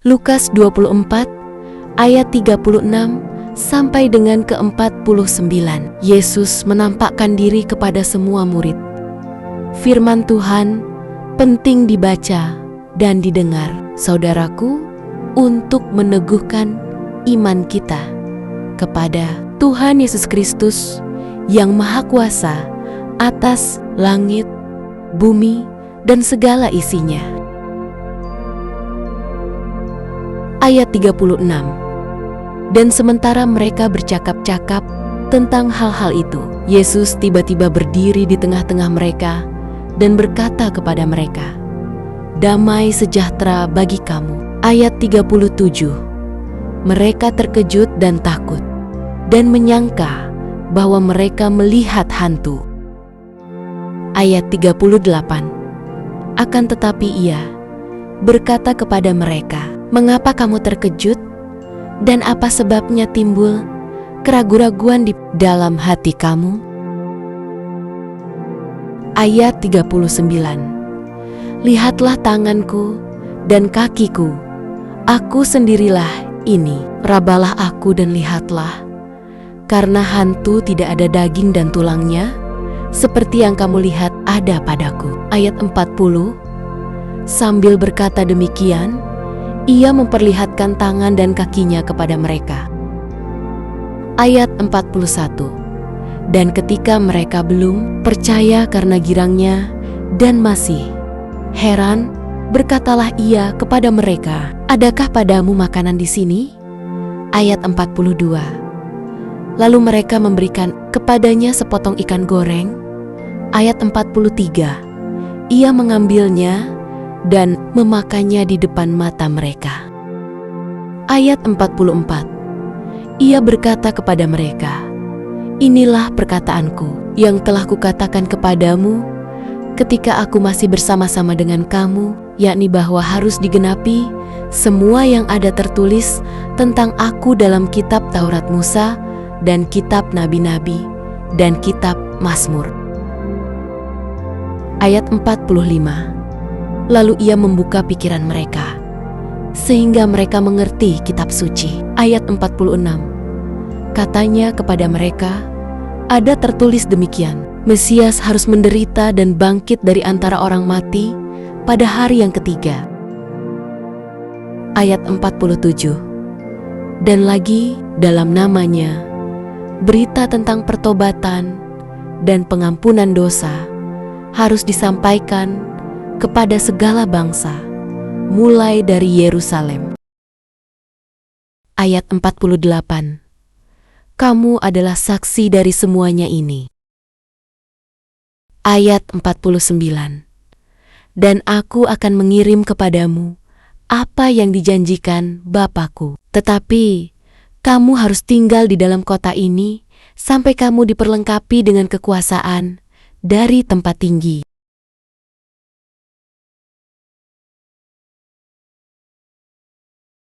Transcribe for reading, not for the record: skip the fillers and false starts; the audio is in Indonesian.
Lukas 24 ayat 36 sampai dengan ke-49. Yesus menampakkan diri kepada semua murid. Firman Tuhan penting dibaca dan didengar, saudaraku, untuk meneguhkan iman kita kepada Tuhan Yesus Kristus yang Maha Kuasa atas langit, bumi, dan segala isinya. Ayat 36. Dan sementara mereka bercakap-cakap tentang hal-hal itu, Yesus tiba-tiba berdiri di tengah-tengah mereka dan berkata kepada mereka, "Damai sejahtera bagi kamu." Ayat 37. Mereka terkejut dan takut, dan menyangka bahwa mereka melihat hantu. Ayat 38. Akan tetapi ia berkata kepada mereka, "Mengapa kamu terkejut? Dan apa sebabnya timbul keraguan-raguan di dalam hati kamu?" Ayat 39. Lihatlah tanganku dan kakiku, aku sendirilah ini. Rabalah aku dan lihatlah, karena hantu tidak ada daging dan tulangnya, seperti yang kamu lihat ada padaku. Ayat 40. Sambil berkata demikian, ia memperlihatkan tangan dan kakinya kepada mereka. Ayat 41. Dan ketika mereka belum percaya karena girangnya dan masih heran, berkatalah ia kepada mereka, "Adakah padamu makanan di sini?" Ayat 42. Lalu mereka memberikan kepadanya sepotong ikan goreng. Ayat 43. Ia mengambilnya dan memakannya di depan mata mereka. Ayat 44. Ia berkata kepada mereka, "Inilah perkataanku yang telah kukatakan kepadamu ketika aku masih bersama-sama dengan kamu, yakni bahwa harus digenapi semua yang ada tertulis tentang aku dalam kitab Taurat Musa dan kitab Nabi-Nabi dan kitab Mazmur." Ayat 45. Lalu ia membuka pikiran mereka, sehingga mereka mengerti kitab suci. Ayat 46. Katanya kepada mereka, ada tertulis demikian, Mesias harus menderita dan bangkit dari antara orang mati pada hari yang ketiga. Ayat 47. Dan lagi dalam namanya, berita tentang pertobatan dan pengampunan dosa harus disampaikan kepada segala bangsa, mulai dari Yerusalem. Ayat 48. Kamu adalah saksi dari semuanya ini. Ayat 49. Dan aku akan mengirim kepadamu apa yang dijanjikan Bapa-Ku. Tetapi kamu harus tinggal di dalam kota ini sampai kamu diperlengkapi dengan kekuasaan dari tempat tinggi.